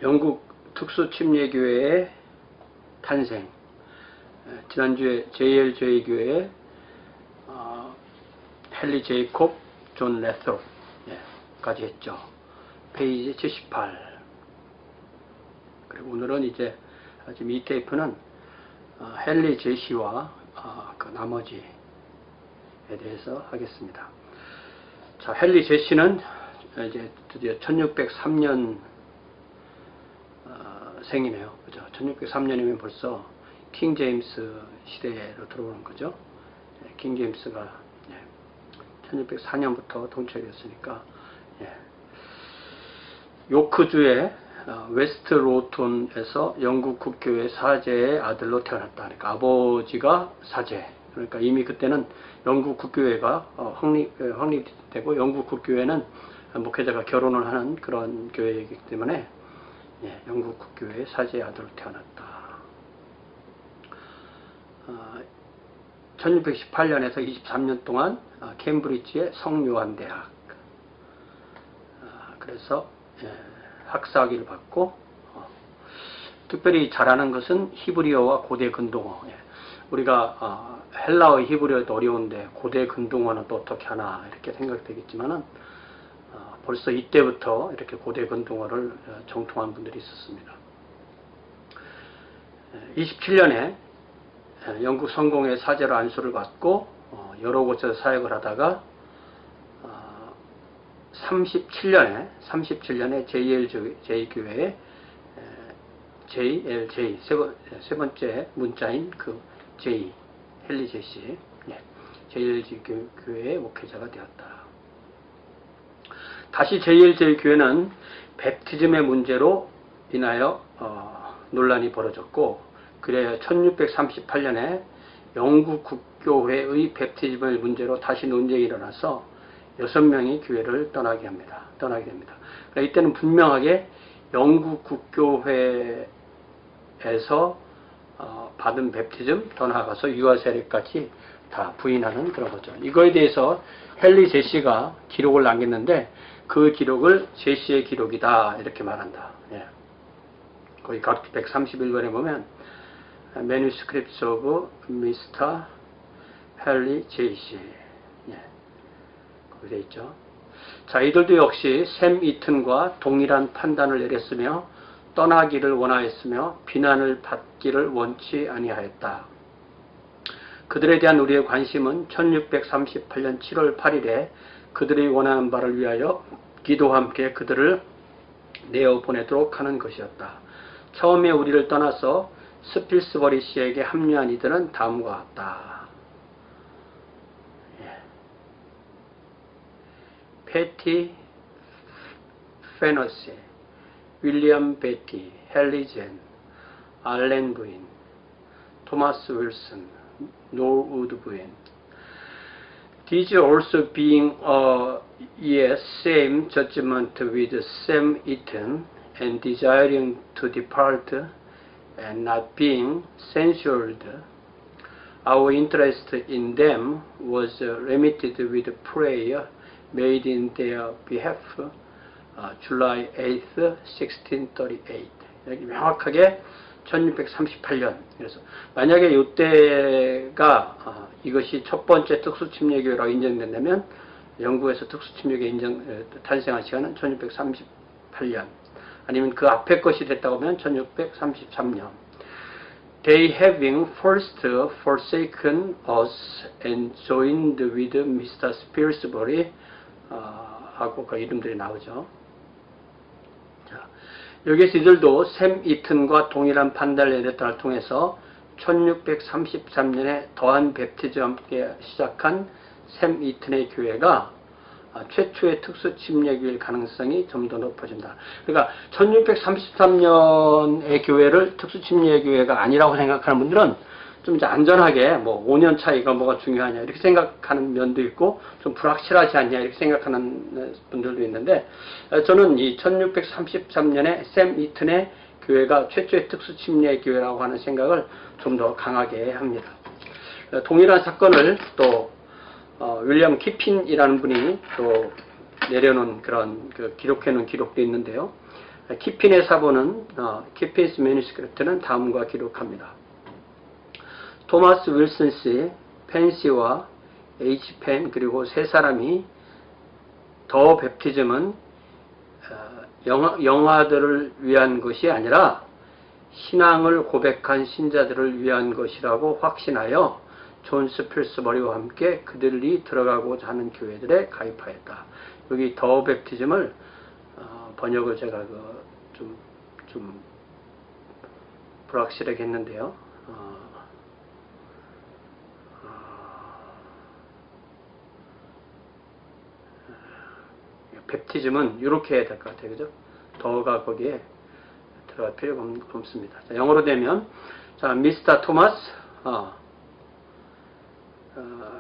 영국 특수침례교회의 탄생. 지난주에 JLJ 교회의 헨리 제이콥 존 레스터까지 했죠. 페이지 78. 그리고 오늘은 이제 지금 이 테이프는 헨리 제시와 그 나머지에 대해서 하겠습니다. 자, 헨리 제시는 이제 드디어 1603년 생이네요. 그죠? 1603년이면 벌써 킹 제임스 시대로 들어오는 거죠. 킹 제임스가 1604년부터 통치했으니까 요크주의 웨스트 로톤에서 영국 국교회 사제의 아들로 태어났다. 그러니까 아버지가 사제. 그러니까 이미 그때는 영국 국교회가 확립되고 영국 국교회는 목회자가 결혼을 하는 그런 교회이기 때문에 영국 국교회의 사제의 아들로 태어났다. 1618년에서 23년 동안 케임브리지의 성요한대학 그래서 학사학위를 받고 특별히 잘하는 것은 히브리어와 고대 근동어. 우리가 헬라어 히브리어도 어려운데 고대 근동어는 또 어떻게 하나 이렇게 생각되겠지만은 벌써 이때부터 이렇게 고대 근동어를 정통한 분들이 있었습니다. 27년에 영국 성공회 사제로 안수를 받고 여러 곳에서 사역을 하다가 37년에 JLJ 교회의 JLJ 세 번째 문자인 그 J 헨리 제시 JLJ 교회의 목회자가 되었다. 다시 JLJ 교회는 뱀티즘의 문제로 인하여 논란이 벌어졌고 그래 1638년에 영국 국교회의 뱀티즘의 문제로 다시 논쟁이 일어나서 6명이 교회를 떠나게 됩니다. 그러니까 이때는 분명하게 영국 국교회에서 받은 뱀티즘 더 나아가서 유아 세례까지 다 부인하는 그런 거죠. 이거에 대해서 헨리 제시가 기록을 남겼는데 그 기록을 제시의 기록이다 이렇게 말한다. 거기 각 131권에 보면 Manuscripts of Mr. 헨리 제시 거기 되어 있죠. 자, 이들도 역시 샘 이튼과 동일한 판단을 내렸으며 떠나기를 원하였으며 비난을 받기를 원치 아니하였다. 그들에 대한 우리의 관심은 1638년 7월 8일에 그들이 원하는 바를 위하여 기도와 함께 그들을 내어보내도록 하는 것이었다. 처음에 우리를 떠나서 스필스버리 씨에게 합류한 이들은 다음과 같다. 패티 페너시, 윌리엄 베티, 헨리 젠, 알렌 부인, 토마스 윌슨, 노우드 부인. These also being same judgment with Sam Eaton and desiring to depart and not being censured, our interest in them was limited with prayer made in their behalf July 8th, 1638. 여기 명확하게 1638년. 그래서 만약에 이때가 이것이 첫 번째 특수침례교회라고 인정된다면 영국에서 특수침례교회 탄생한 시간은 1638년. 아니면 그 앞에 것이 됐다고 하면 1633년. They having first forsaken us and joined with Mr. Spilsbury 하고 그 이름들이 나오죠. 자, 여기에서 이들도 샘 이튼과 동일한 판단을 내렸다를 통해서 1633년에 더한 뱀티즘과 함께 시작한 샘 이튼의 교회가 최초의 특수침례교회일 가능성이 좀 더 높아진다. 그러니까 1633년의 교회를 특수침례교회가 아니라고 생각하는 분들은 좀 이제 안전하게 뭐 5년 차이가 뭐가 중요하냐 이렇게 생각하는 면도 있고 좀 불확실하지 않냐 이렇게 생각하는 분들도 있는데 저는 이 1633년에 샘 이튼의 교회가 최초의 특수침례교회라고 하는 생각을 좀 더 강하게 합니다. 동일한 사건을 또 윌리엄 키핀이라는 분이 또 내려놓은 그런 기록해놓은 기록도 있는데요. 키핀의 사본은 키핀스 매니스크립트는 다음과 기록합니다. 토마스 윌슨 씨, 펜 씨와 H. 펜 그리고 세 사람이 더 팹티즘은 영아들을 위한 것이 아니라 신앙을 고백한 신자들을 위한 것이라고 확신하여 존 스필스버리와 함께 그들이 들어가고자 하는 교회들에 가입하였다. 여기 더 팹티즘을 번역을 제가 좀 불확실하게 했는데요. 팹티즘은 이렇게 해야 될 것 같아요. 그죠? 더가 거기에 들어갈 필요가 없습니다. 자, 영어로 되면, 자, 미스터 토마스,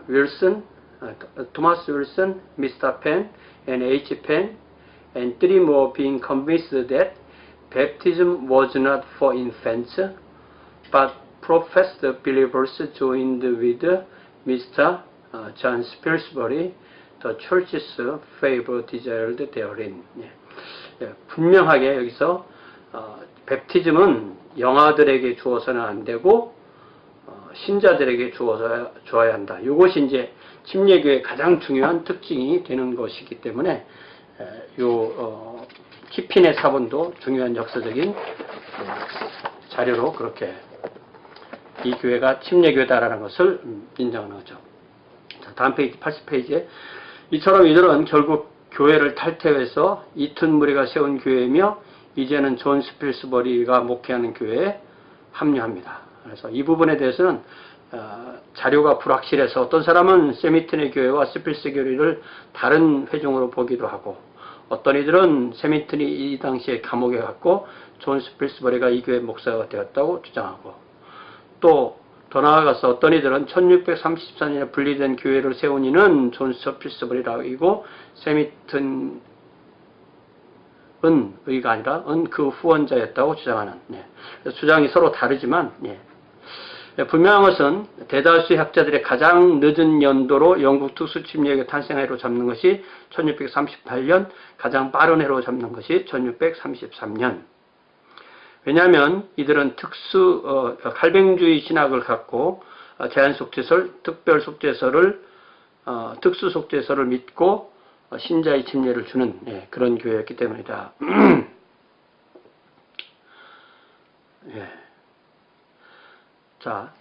윌슨, 토마스 윌슨, 미스터 펜, and H. 펜, and three more being convinced that baptism was not for infants, but professed believers joined with Mr. John Spilsbury, the church's favor desired therein. 분명하게 여기서 팹티즘은 영아들에게 주어서는 안 되고 신자들에게 주어야 한다. 이것이 이제 침례교의 가장 중요한 특징이 되는 것이기 때문에 키핀의 사본도 중요한 역사적인 자료로 그렇게 이 교회가 침례교회다라는 것을 인정하는 거죠. 자, 다음 페이지 80페이지에 이처럼 이들은 결국 교회를 탈퇴해서 이튼 무리가 세운 교회이며 이제는 존 스필스버리가 목회하는 교회에 합류합니다. 그래서 이 부분에 대해서는 자료가 불확실해서 어떤 사람은 세미튼의 교회와 스필스 교회를 다른 회종으로 보기도 하고 어떤 이들은 세미튼이 이 당시에 감옥에 갔고 존 스필스버리가 이 교회 목사가 되었다고 주장하고 또 더 나아가서 어떤 이들은 1634년에 분리된 교회를 세운 이는 존 스필스버리라고 세미튼은 의가 아니라 그 후원자였다고 주장하는 주장이 서로 다르지만 분명한 것은 대다수의 학자들의 가장 늦은 연도로 영국 특수침례교회 탄생해로 잡는 것이 1638년, 가장 빠른 해로 잡는 것이 1633년. 왜냐하면 이들은 칼뱅주의 신학을 갖고 제한속죄설, 특별속죄설을 특수속죄설을 믿고 신자의 침례를 주는 그런 교회였기 때문이다. 자,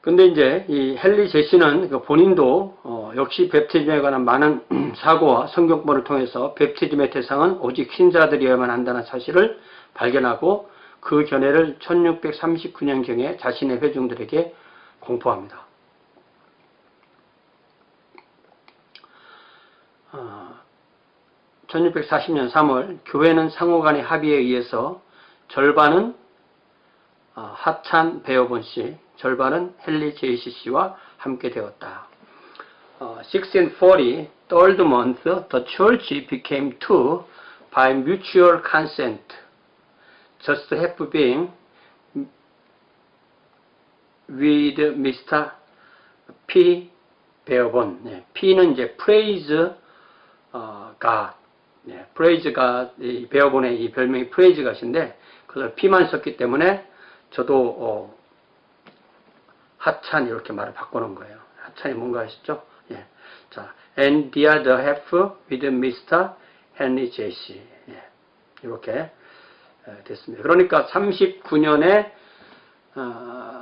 근데 이제 이 헨리 제시는 본인도 역시 팹티즘에 관한 많은 사고와 성경본을 통해서 팹티즘의 대상은 오직 신자들이어야만 한다는 사실을 발견하고 그 견해를 1639년경에 자신의 회중들에게 공포합니다. 1640년 3월 교회는 상호간의 합의에 의해서 절반은 하찬 베어본 씨, 절반은 헨리 제이시 씨와 함께 되었다. 1640, third month, the church became two by mutual consent, just half being with Mr. P. 베어본. P는 이제 praise God, praise God, 이 베어본의 이 별명이 praise God인데 그걸 P만 썼기 때문에 저도 하찬 이렇게 말을 바꾸는 거예요. 하찬이 뭔가 하시죠? 자, and the other half with Mr. Henry J.C. 이렇게 됐습니다. 그러니까 39년에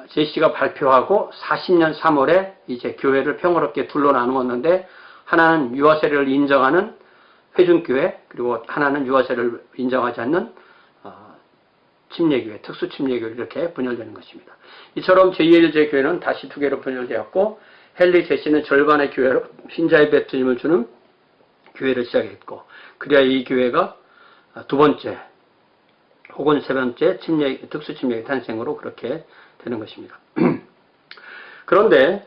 제시가 발표하고 40년 3월에 이제 교회를 평화롭게 둘로 나누었는데 하나는 유아 세례를 인정하는 회중교회 그리고 하나는 유아 세례를 인정하지 않는 침례교회, 특수침례교회 이렇게 분열되는 것입니다. 이처럼 제2제 교회는 다시 두 개로 분열되었고 헨리 제시는 절반의 교회로 신자의 팹티즘을 주는 교회를 시작했고 그래야 이 교회가 두 번째 혹은 세 번째 특수침례교회 탄생으로 그렇게 되는 것입니다. 그런데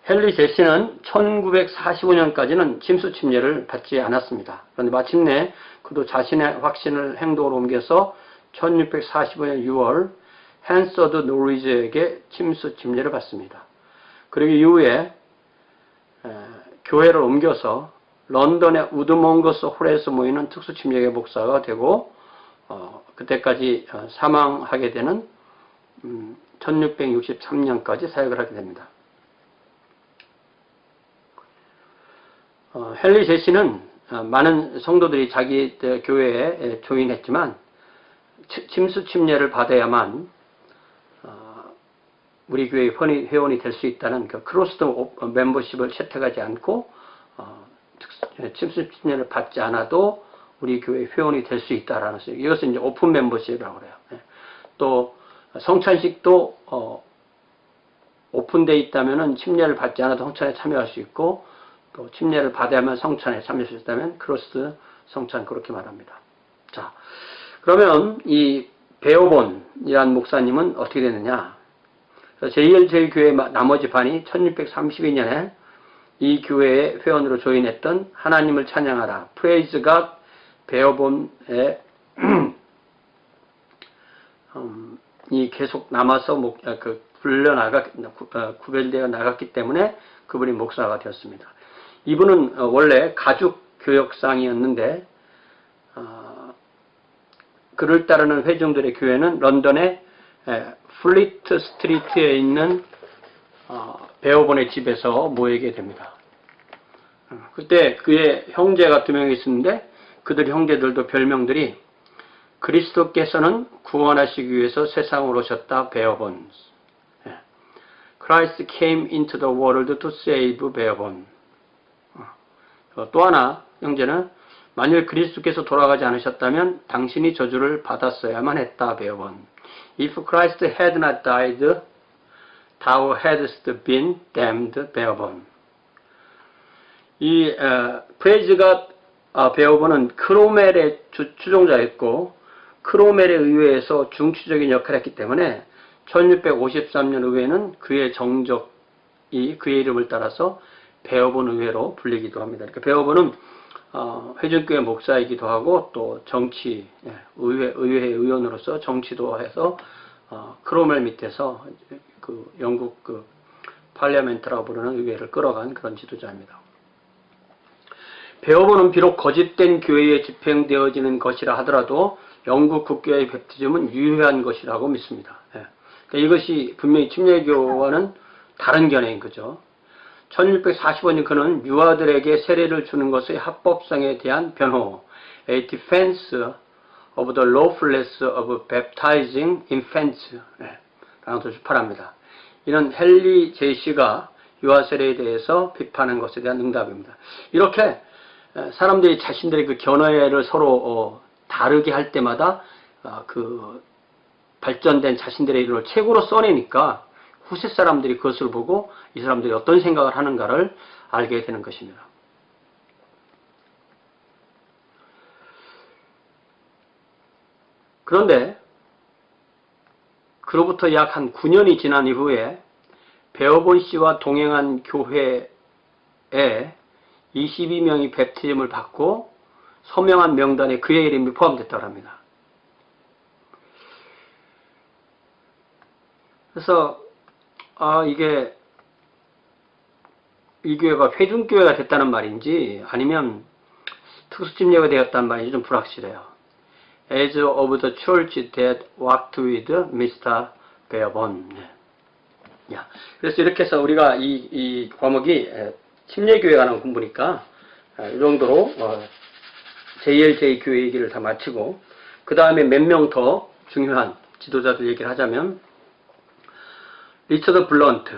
헨리 제시는 1945년까지는 침수침례를 받지 않았습니다. 그런데 마침내 그도 자신의 확신을 행동으로 옮겨서 1645년 6월 헨서드 노리즈에게 침수침례를 받습니다. 그리고 이후에 교회를 옮겨서 런던의 우드몽거스 홀에서 모이는 특수침례교회 목사가 되고 그때까지 사망하게 되는 1663년까지 사역을 하게 됩니다. 헨리 제시는 많은 성도들이 자기 교회에 조인했지만 침수 침례를 받아야만 우리 교회의 회원이 될 수 있다는 그 크로스드 멤버십을 채택하지 않고 침수 침례를 받지 않아도 우리 교회 회원이 될 수 있다라는 것을, 이것은 이제 오픈 멤버십이라고 그래요. 또 성찬식도 오픈되어 있다면은 침례를 받지 않아도 성찬에 참여할 수 있고, 또 침례를 받아야만 성찬에 참여할 수 있다면 크로스드 성찬, 그렇게 말합니다. 자, 그러면 이 베어본이라는 목사님은 어떻게 됐느냐? 제1제일교회 나머지 반이 1632년에 이 교회의 회원으로 조인했던 하나님을 찬양하라, Praise God, 베어본의 이 계속 남아서 구별되어 나갔기 때문에 그분이 목사가 되었습니다. 이분은 원래 가죽 교역상이었는데 그를 따르는 회중들의 교회는 런던의 플리트 스트리트에 있는 베어본의 집에서 모이게 됩니다. 그때 그의 형제가 2명이 있었는데 그들 형제들도 별명들이 그리스도께서는 구원하시기 위해서 세상으로 오셨다, 베어본. Christ came into the world to save 베어본. 또 하나 형제는 만일 그리스도께서 돌아가지 않으셨다면 당신이 저주를 받았어야만 했다, 베어본. If Christ had not died, thou hadst been damned, 베어본. 이 Praise God, 베어본은 크로멜의 추종자였고 크로멜의 의회에서 중추적인 역할을 했기 때문에 1653년 의회는 그의 정적이 그의 이름을 따라서 베어본 의회로 불리기도 합니다. 그러니까 베어본은 회중교회 목사이기도 하고 또 정치, 의회 의원으로서 정치도 해서 크로멜 밑에서 그 영국 그 팔리아멘트라고 부르는 의회를 끌어간 그런 지도자입니다. 베어본은 비록 거짓된 교회에 집행되어지는 것이라 하더라도 영국 국교의 베프티즘은 유효한 것이라고 믿습니다. 그러니까 이것이 분명히 침례교와는 다른 견해인 거죠. 1645년 그는 유아들에게 세례를 주는 것의 합법성에 대한 변호, A Defense of the Lawfulness of Baptizing Infants 라는 것을 출판합니다. 이는 헨리 제시가 유아 세례에 대해서 비판한 것에 대한 응답입니다. 이렇게 사람들이 자신들의 그 견해를 서로 다르게 할 때마다 그 발전된 자신들의 이름을 책으로 써내니까 후세 사람들이 그것을 보고 이 사람들이 어떤 생각을 하는가를 알게 되는 것입니다. 그런데 그로부터 약 한 9년이 지난 이후에 베어본 씨와 동행한 교회에 22명이 베프티즘을 받고 서명한 명단에 그의 이름이 포함됐다고 합니다. 그래서 이게 이 교회가 회중교회가 됐다는 말인지 아니면 특수침례가 되었다는 말인지 좀 불확실해요. As of the church that walked with Mr. 베어본. 그래서 이렇게 해서 우리가 이 과목이 침례교회에 관한 공부니까 이 정도로 JLJ 교회 얘기를 다 마치고 그 다음에 몇 명 더 중요한 지도자들 얘기를 하자면 리처드 블런트,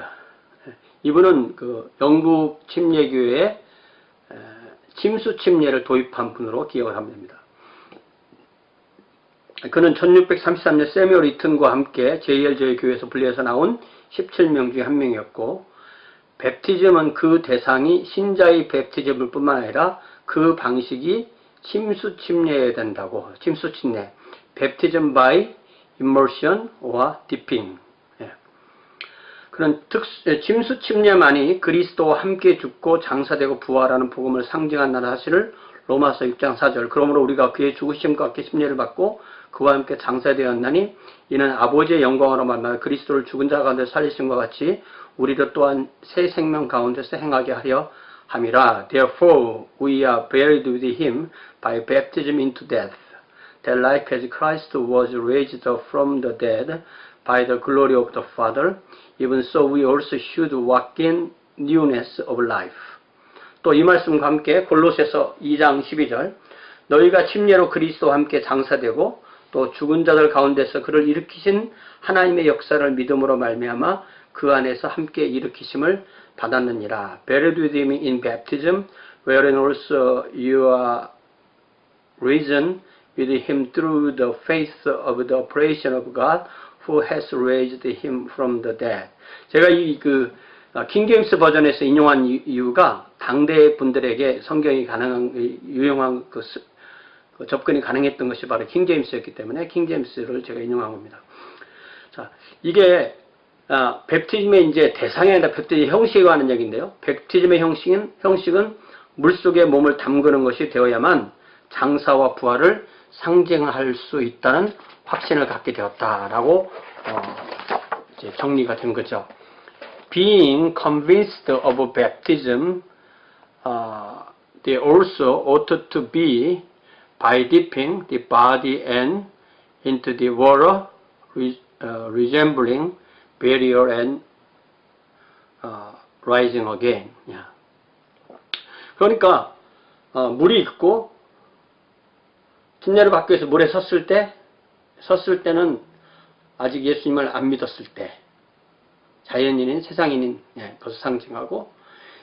이분은 그 영국 침례교회에 침수 침례를 도입한 분으로 기억을 합니다. 그는 1633년 세뮤얼 이튼과 함께 JLJ 교회에서 분리해서 나온 17명 중에 한 명이었고, 베프티즘은 그 대상이 신자의 베프티즘일 뿐만 아니라 그 방식이 침수 침례해야 된다고. 침수 침례, 베프티즘 by immersion와 dipping. 그런 침수 침례만이 그리스도와 함께 죽고 장사되고 부활하는 복음을 상징한다는 사실을 로마서 6장 4절, 그러므로 우리가 그의 죽으심과 함께 침례를 받고 그와 함께 장사되었나니 이는 아버지의 영광으로 만나 그리스도를 죽은 자 가운데 살리심과 같이 우리를 또한 새 생명 가운데서 행하게 하려 함이라. Therefore we are buried with him by baptism into death, that like as Christ was raised from the dead by the glory of the Father, even so we also should walk in newness of life. 또 이 말씀과 함께 골로새서 2장 12절, 너희가 침례로 그리스도와 함께 장사되고 또 죽은 자들 가운데서 그를 일으키신 하나님의 역사를 믿음으로 말미암아 그 안에서 함께 일으키심을 받았느니라. Buried with him in baptism, wherein also you are risen with him through the faith of the operation of God, who has raised him from the dead. 제가 킹제임스 버전에서 인용한 이유가 당대 분들에게 성경이 유용한 접근이 가능했던 것이 바로 킹제임스였기 때문에 킹제임스를 제가 인용한 겁니다. 자, 이게 뵙티즘의 이제 대상이 아니라 뵙티즘의 형식에 관한 얘기인데요. 뵙티즘의 형식은 물속에 몸을 담그는 것이 되어야만 장사와 부활을 상징할 수 있다는 확신을 갖게 되었다라고 이제 정리가 된 거죠. Being convinced of baptism, they also ought to be by dipping the body and into the water, resembling burial and rising again. Yeah. 그러니까 물이 있고 침례를 받기 위해서 물에 섰을 때는 아직 예수님을 안 믿었을 때, 자연인인 세상인인 그것을 상징하고,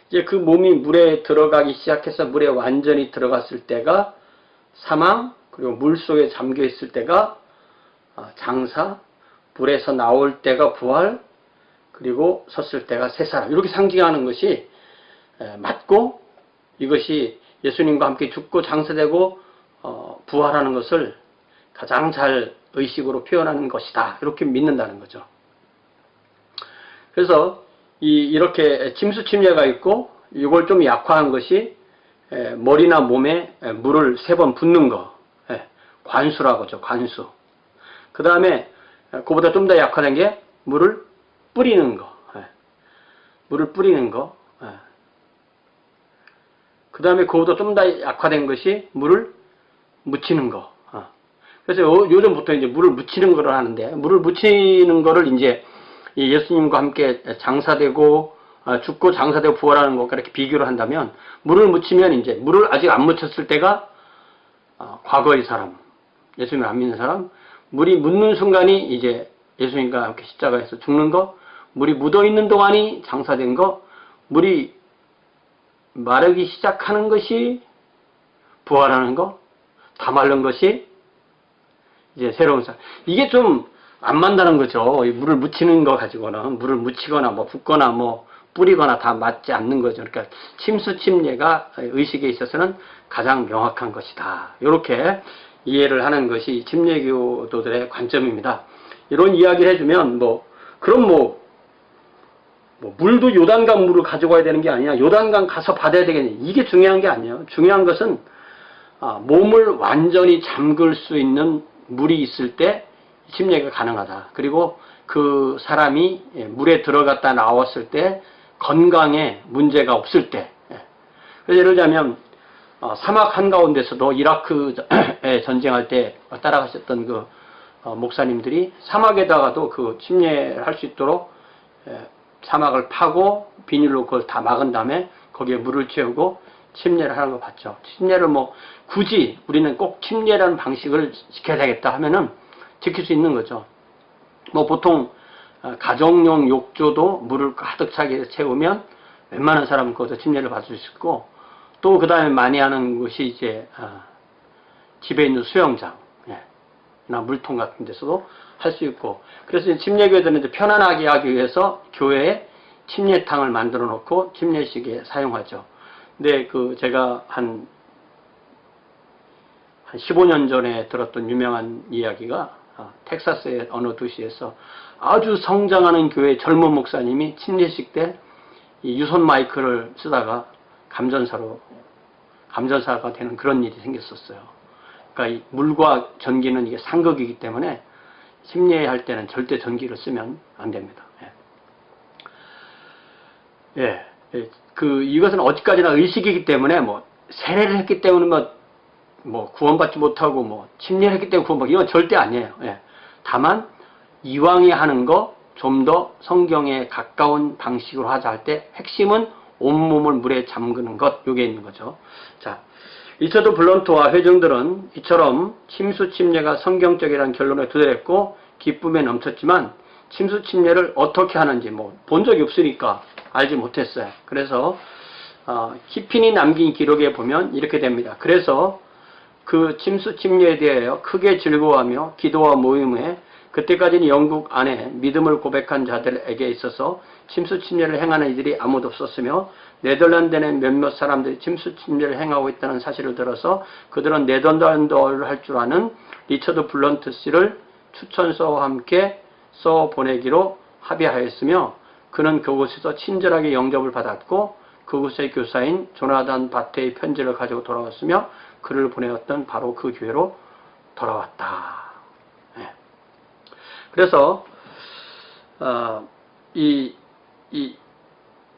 이제 그 몸이 물에 들어가기 시작해서 물에 완전히 들어갔을 때가 사망, 그리고 물 속에 잠겨 있을 때가 장사, 물에서 나올 때가 부활, 그리고 섰을 때가 새 사람, 이렇게 상징하는 것이 맞고, 이것이 예수님과 함께 죽고 장사되고 부활하는 것을 가장 잘 의식으로 표현하는 것이다, 이렇게 믿는다는 거죠. 그래서 이렇게 침수 침례가 있고, 이걸 좀 약화한 것이 머리나 몸에 물을 3번 붓는 거, 관수라고 하죠. 관수. 그 다음에 그보다 좀 더 약화된 게 물을 뿌리는 거, 물을 뿌리는 거. 그 다음에 그보다 좀 더 약화된 것이 물을 묻히는 거. 그래서 요즘 보통 이제 물을 묻히는 거를 하는데, 물을 묻히는 거를 이제 예수님과 함께 장사되고 죽고 장사되고 부활하는 것과 이렇게 비교를 한다면, 물을 묻히면 이제 물을 아직 안 묻혔을 때가 과거의 사람, 예수님을 안 믿는 사람, 물이 묻는 순간이 이제 예수님과 함께 십자가에서 죽는 거, 물이 묻어 있는 동안이 장사된 거, 물이 마르기 시작하는 것이 부활하는 거, 다 마른 것이 이제 새로운 사람. 이게 좀 안 맞다는 거죠. 물을 묻히는 거 가지고는, 물을 묻히거나 뭐 붓거나 뭐 뿌리거나 다 맞지 않는 거죠. 그러니까 침수 침례가 의식에 있어서는 가장 명확한 것이다, 이렇게 이해를 하는 것이 침례교도들의 관점입니다. 이런 이야기를 해주면 그럼 물도 요단강 물을 가져가야 되는 게 아니냐, 요단강 가서 받아야 되겠냐, 이게 중요한 게 아니에요. 중요한 것은 몸을 완전히 잠글 수 있는 물이 있을 때 침례가 가능하다. 그리고 그 사람이 물에 들어갔다 나왔을 때 건강에 문제가 없을 때. 그래서 예를 들자면 사막 한가운데서도 이라크에 전쟁할 때 따라가셨던 그 목사님들이 사막에다가도 그 침례할 수 있도록 사막을 파고 비닐로 그걸 다 막은 다음에 거기에 물을 채우고 침례를 하는 거 봤죠. 침례를 굳이 우리는 꼭 침례라는 방식을 지켜야 되겠다 하면은 지킬 수 있는 거죠. 보통 가정용 욕조도 물을 가득 차게 채우면 웬만한 사람은 거기서 침례를 받을 수 있고, 또 그 다음에 많이 하는 것이 이제 집에 있는 수영장, 나 물통 같은 데서도 할 수 있고, 그래서 침례교회들은 이제 편안하게 하기 위해서 교회에 침례탕을 만들어 놓고 침례식에 사용하죠. 근데 제가 한 15년 전에 들었던 유명한 이야기가 텍사스의 어느 도시에서 아주 성장하는 교회 젊은 목사님이 침례식 때 이 유선 마이크를 쓰다가 감전사가 되는 그런 일이 생겼었어요. 그러니까 이 물과 전기는 이게 상극이기 때문에 침례할 때는 절대 전기를 쓰면 안 됩니다. 이것은 어디까지나 의식이기 때문에 세례를 했기 때문에 구원받지 못하고 침례를 했기 때문에 구원받기, 이건 절대 아니에요. 예. 다만 이왕이 하는 거 좀 더 성경에 가까운 방식으로 하자 할 때 핵심은 온몸을 물에 잠그는 것, 요게 있는 거죠. 자, 리처드 블런트와 회중들은 이처럼 침수 침례가 성경적이라는 결론에 도달했고 기쁨에 넘쳤지만 침수 침례를 어떻게 하는지 본 적이 없으니까 알지 못했어요. 그래서 키핀이 남긴 기록에 보면 이렇게 됩니다. 그래서 그 침수 침례에 대하여 크게 즐거워하며 기도와 모임에 그때까지는 영국 안에 믿음을 고백한 자들에게 있어서 침수 침례를 행하는 이들이 아무도 없었으며 네덜란드의 몇몇 사람들이 침수 침례를 행하고 있다는 사실을 들어서 그들은 네덜란드어를 할 줄 아는 리처드 블런트 씨를 추천서와 함께 써 보내기로 합의하였으며 그는 그곳에서 친절하게 영접을 받았고 그곳의 교사인 조나단 바테의 편지를 가지고 돌아왔으며 그를 보내었던 바로 그 교회로 돌아왔다. 네. 그래서 이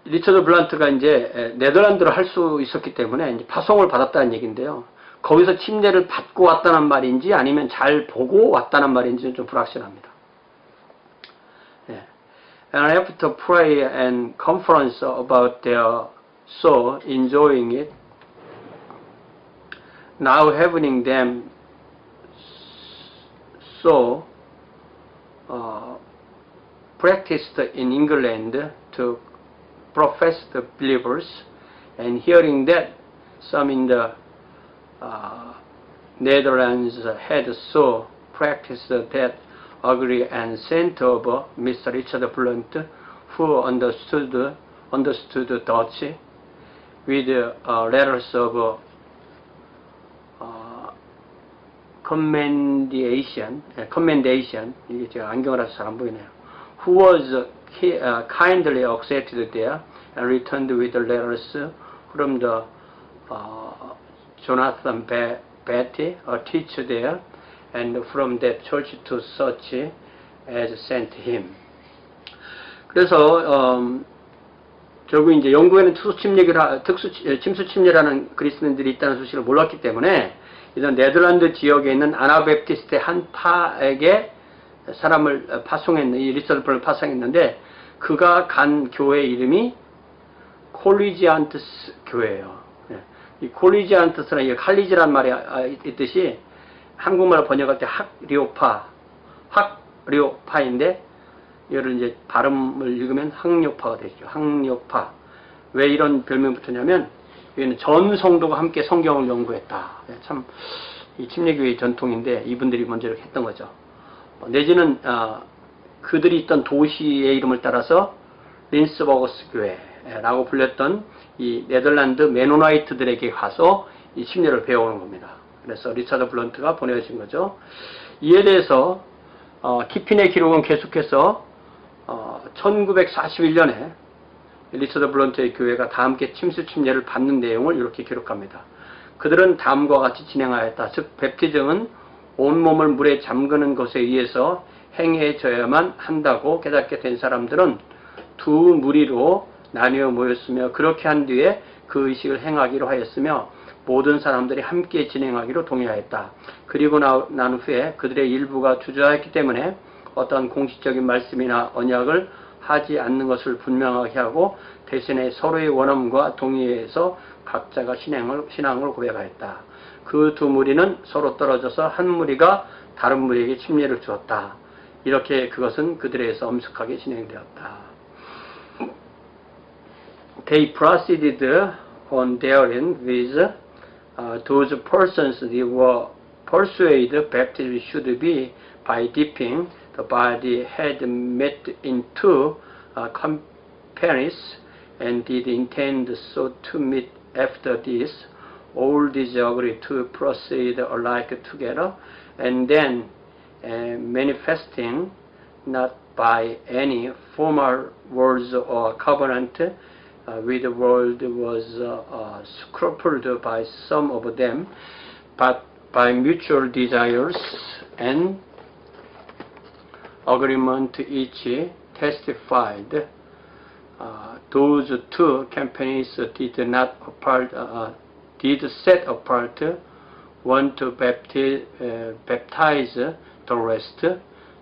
리처드 블란트가 이제 네덜란드로 할 수 있었기 때문에 이제 파송을 받았다는 얘기인데요. 거기서 침례를 받고 왔다는 말인지 아니면 잘 보고 왔다는 말인지는 좀 불확실합니다. 예. And after prayer and conference about their soul enjoying it, now having them so practiced in England to professed believers, and hearing that some in the Netherlands had so practiced that agree and sent over Mr. Richard Blunt, who understood Dutch, with letters of commendation, 이게 제가 안경을 잘 안 보이네요. Who was kindly accepted there and returned with the letters from the Jonathan Betty, a teacher there, and from that church to such as sent him. 그래서 결국 이제 영국에는 침수 침례라는 그리스도인들이 있다는 소식을 몰랐기 때문에 이런 네덜란드 지역에 있는 아나베프티스트의 한 파에게 사람을 파송했는, 이 리서드풀을 파송했는데 그가 간 교회 이름이 콜리지안트스 교회예요. 이 콜리지안트스는 이 칼리지란 말이 있듯이 한국말 번역할 때 학료파인데 이거를 이제 발음을 읽으면 학료파가 되죠. 학료파. 왜 이런 별명이 붙었냐면 여기는 전 성도가 함께 성경을 연구했다. 참 이 침례교회의 전통인데 이분들이 먼저 이렇게 했던 거죠. 내지는 그들이 있던 도시의 이름을 따라서 린스버거스 교회라고 불렸던 이 네덜란드 메노나이트들에게 가서 이 침례를 배워오는 겁니다. 그래서 리처드 블런트가 보내주신 거죠. 이에 대해서 키핀의 기록은 계속해서 1941년에 리처드 블런트의 교회가 다 함께 침수 침례를 받는 내용을 이렇게 기록합니다. 그들은 다음과 같이 진행하였다. 즉 베프티즘은 온몸을 물에 잠그는 것에 의해서 행해져야만 한다고 깨닫게 된 사람들은 두 무리로 나뉘어 모였으며 그렇게 한 뒤에 그 의식을 행하기로 하였으며 모든 사람들이 함께 진행하기로 동의하였다. 그리고 난 후에 그들의 일부가 주저하였기 때문에 어떤 공식적인 말씀이나 언약을 하지 않는 것을 분명하게 하고 대신에 서로의 원함과 동의해서 각자가 신앙을 고백하였다. 그 두 무리는 서로 떨어져서 한 무리가 다른 무리에게 침례를 주었다. 이렇게 그것은 그들에 의해서 엄숙하게 진행되었다. They proceeded on therein with those persons they were persuaded baptism should be by dipping. The body had met into companies and did intend so to meet after this. All these agreed to proceed alike together, and then manifesting not by any formal words or covenant with the world was scrupled by some of them, but by mutual desires and agreement each testified those two campaigns did set apart one to baptize the rest,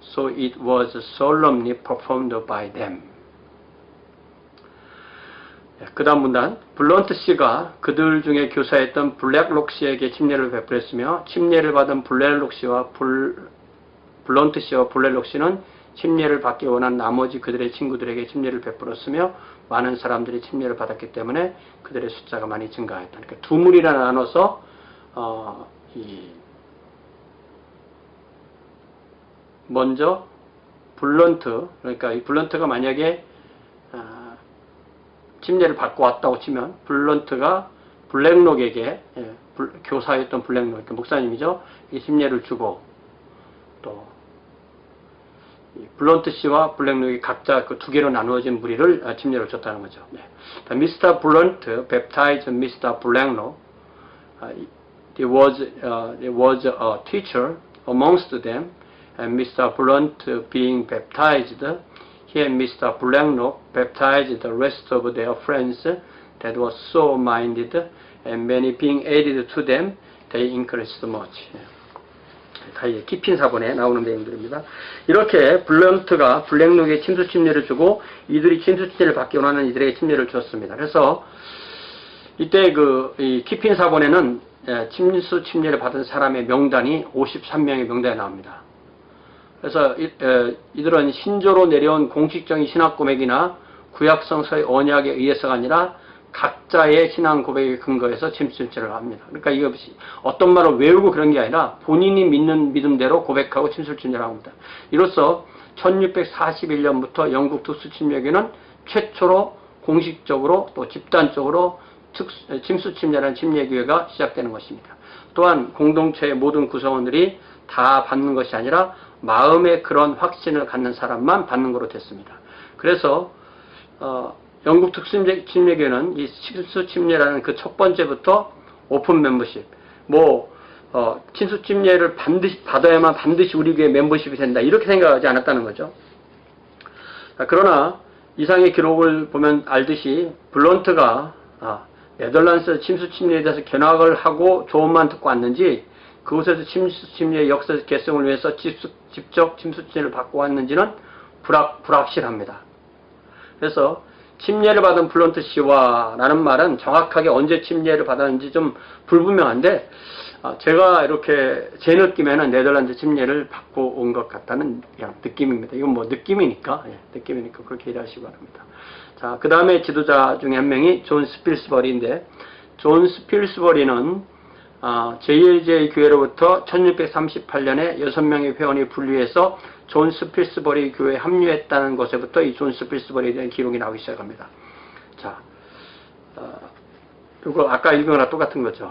so it was solemnly performed by them. 그 다음 문단, 블런트 씨가 그들 중에 교사했던 블랙록 씨에게 침례를 베풀었으며 침례를 받은 블런트 씨와 블랙록 씨는 침례를 받기 원한 나머지 그들의 친구들에게 침례를 베풀었으며 많은 사람들이 침례를 받았기 때문에 그들의 숫자가 많이 증가했다. 그러니까 두 무리나 나눠서 먼저 블런트, 그러니까 이 블런트가 만약에 침례를 받고 왔다고 치면 블런트가 블랙록에게 교사였던 블랙록, 그러니까 목사님이죠. 이 침례를 주고 또 블런트 씨와 블랙록이 각자 그 두 개로 나누어진 무리를 침례를 줬다는 거죠. 네. Mr. Blunt baptized Mr. Blacklock. There was a teacher amongst them, and Mr. Blunt being baptized, he and Mr. Blacklock baptized the rest of their friends that were so minded, and many being added to them, they increased much. 다 이제 키핀 사본에 나오는 내용들입니다. 이렇게 블런트가 블랙록에 침수 침례를 주고 이들이 침수 침례를 받기 원하는 이들에게 침례를 주었습니다. 그래서 이때 이 키핀 사본에는 침수 침례를 받은 사람의 명단이 53명의 명단이 나옵니다. 그래서 이들은 신조로 내려온 공식적인 신학 고백이나 구약성서의 언약에 의해서가 아니라 각자의 신앙 고백에 근거해서 침수침례를 합니다. 그러니까 이것이 어떤 말을 외우고 그런 게 아니라 본인이 믿는 믿음대로 고백하고 침수침례를 합니다. 이로써 1641년부터 영국 특수침례교는 최초로 공식적으로 또 집단적으로 침수침례라는 침례교회가 시작되는 것입니다. 또한 공동체의 모든 구성원들이 다 받는 것이 아니라 마음에 그런 확신을 갖는 사람만 받는 것으로 됐습니다. 그래서 영국 특수침례교회는 이 침수침례라는 그 첫 번째부터 오픈 멤버십, 침수침례를 반드시 받아야만 반드시 우리 교회 멤버십이 된다, 이렇게 생각하지 않았다는 거죠. 그러나 이상의 기록을 보면 알듯이 블런트가 네덜란드 침수침례에 대해서 견학을 하고 조언만 듣고 왔는지 그곳에서 침수침례의 역사적 개성을 위해서 직접 침수침례를 받고 왔는지는 불확실합니다. 그래서 침례를 받은 블런트 씨와 라는 말은 정확하게 언제 침례를 받았는지 좀 불분명한데 제가 이렇게 제 느낌에는 네덜란드 침례를 받고 온 것 같다는 그냥 느낌입니다. 이건 느낌이니까 그렇게 이해하시기 바랍니다. 자, 그 다음에 지도자 중에 한 명이 존 스필스버리인데, 존 스필스버리는 제1제 교회로부터 1638년에 6명의 회원이 분리해서 존 스필스버리 교회에 합류했다는 것에부터 이 존 스필스버리에 대한 기록이 나오기 시작합니다. 자, 이거 아까 읽은 거랑 똑같은 거죠.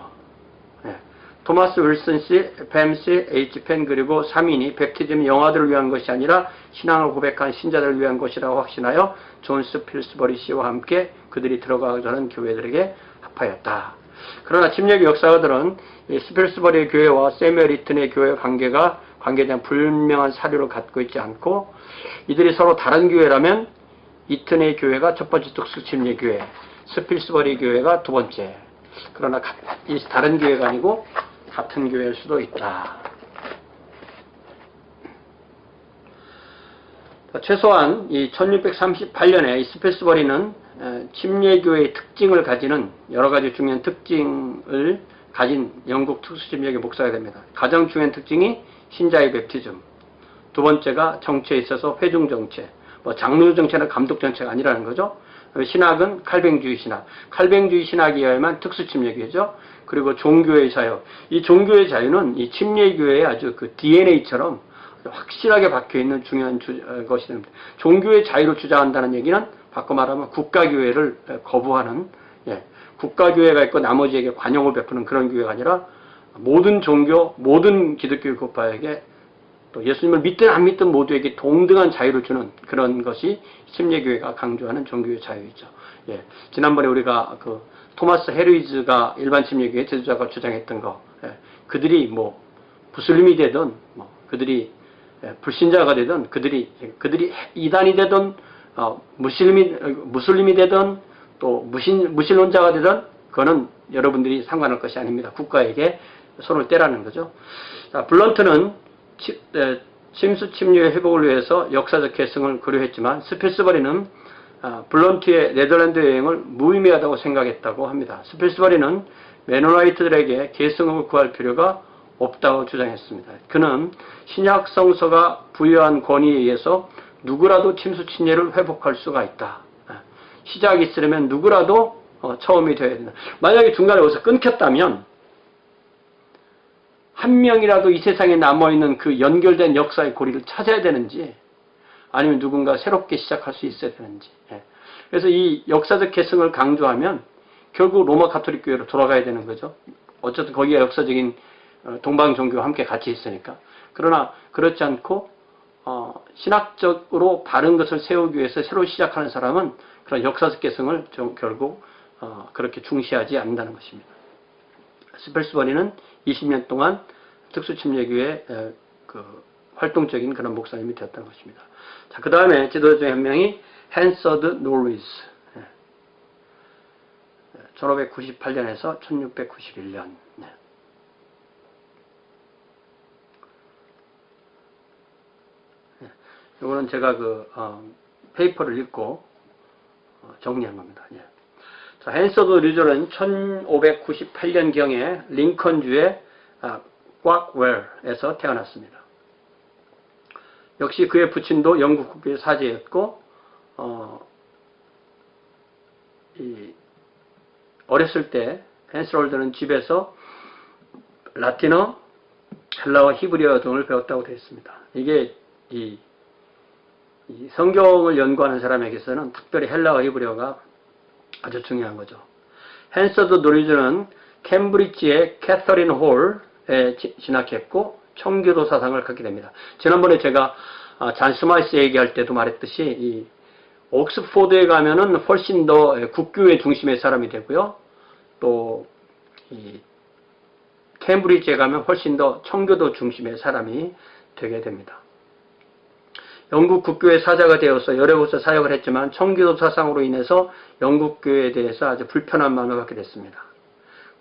네. 토마스 윌슨 씨, 팸 씨, H. 펜 그리고 3인이 백티즘 영화들을 위한 것이 아니라 신앙을 고백한 신자들을 위한 것이라고 확신하여 존 스필스버리 씨와 함께 그들이 들어가기 전한 교회들에게 합하였다. 그러나 침례교 역사가들은 스필스버리 교회와 세뮤얼 이튼의 교회 관계에 대한 불명한 사료를 갖고 있지 않고, 이들이 서로 다른 교회라면 이튼의 교회가 첫 번째 특수침례 교회, 스필스버리 교회가 두 번째. 그러나 다른 교회가 아니고 같은 교회일 수도 있다. 최소한 이 1638년에 이 스필스버리는 침례교회의 특징을 가지는 여러 가지 중요한 특징을 가진 영국 특수침례교 목사가 됩니다. 가장 중요한 특징이 신자의 베프티즘, 두 번째가 정치에 있어서 회중 정체, 장로 정체나 감독 정체가 아니라는 거죠. 신학은 칼뱅주의 신학, 칼뱅주의 신학에 의하면 특수침례교회죠. 그리고 종교의 자유, 이 종교의 자유는 이 침례교회의 아주 그 DNA처럼 확실하게 박혀있는 중요한 것이 됩니다. 종교의 자유를 주장한다는 얘기는 바꿔 말하면 국가교회를 거부하는, 국가교회가 있고 나머지에게 관용을 베푸는 그런 교회가 아니라 모든 종교, 모든 기독교 교파에게 또 예수님을 믿든 안 믿든 모두에게 동등한 자유를 주는 그런 것이 침례교회가 강조하는 종교의 자유이죠. 지난번에 우리가 그 토마스 헤르이즈가 일반 침례교회 제도자가 주장했던 거, 그들이 무슬림이 되든 그들이 불신자가 되든 그들이 이단이 되든 무슬림이 되든 또 무신론자가 되든 그거는 여러분들이 상관할 것이 아닙니다. 국가에게 손을 떼라는 거죠. 자, 블런트는 침수 침류의 회복을 위해서 역사적 계승을 고려했지만 스필스버리는 블런트의 네덜란드 여행을 무의미하다고 생각했다고 합니다. 스필스버리는 메노나이트들에게 계승을 구할 필요가 없다고 주장했습니다. 그는 신약 성서가 부여한 권위에 의해서 누구라도 침수 침례를 회복할 수가 있다. 시작이 있으려면 누구라도 처음이 되어야 된다. 만약에 중간에 여기서 끊겼다면 한 명이라도 이 세상에 남아있는 그 연결된 역사의 고리를 찾아야 되는지 아니면 누군가 새롭게 시작할 수 있어야 되는지. 그래서 이 역사적 계승을 강조하면 결국 로마 가톨릭 교회로 돌아가야 되는 거죠. 어쨌든 거기가 역사적인 동방 종교와 함께 같이 있으니까. 그러나 그렇지 않고 신학적으로 바른 것을 세우기 위해서 새로 시작하는 사람은 그런 역사적 계승을 좀 결국 그렇게 중시하지 않는다는 것입니다. 스펠스버리는 20년 동안 특수침례교회 그 활동적인 그런 목사님이 되었다는 것입니다. 자, 그 다음에 지도자 중 한 명이 헨서드 노리스. 1598년에서 1691년. 이거는 제가 페이퍼를 읽고 정리한 겁니다. 자, 헨서드 노리스는 1598년경에 링컨주의 꽉웰에서 태어났습니다. 역시 그의 부친도 영국 국교의 사제였고 어렸을 때 헨스롤드는 집에서 라틴어, 헬라어, 히브리어 등을 배웠다고 되어 있습니다. 이게 이 성경을 연구하는 사람에게서는 특별히 헬라어, 히브리어가 아주 중요한 거죠. 헨서드 노리즈는 캠브리지의 캐서린 홀에 진학했고 청교도 사상을 갖게 됩니다. 지난번에 제가 잔 스마이스 얘기할 때도 말했듯이 이 옥스포드에 가면은 훨씬 더 국교의 중심의 사람이 되고요. 또 이 캠브리지에 가면 훨씬 더 청교도 중심의 사람이 되게 됩니다. 영국 국교의 사자가 되어서 여러 곳에 사역을 했지만 청교도 사상으로 인해서 영국 교회에 대해서 아주 불편한 마음을 갖게 됐습니다.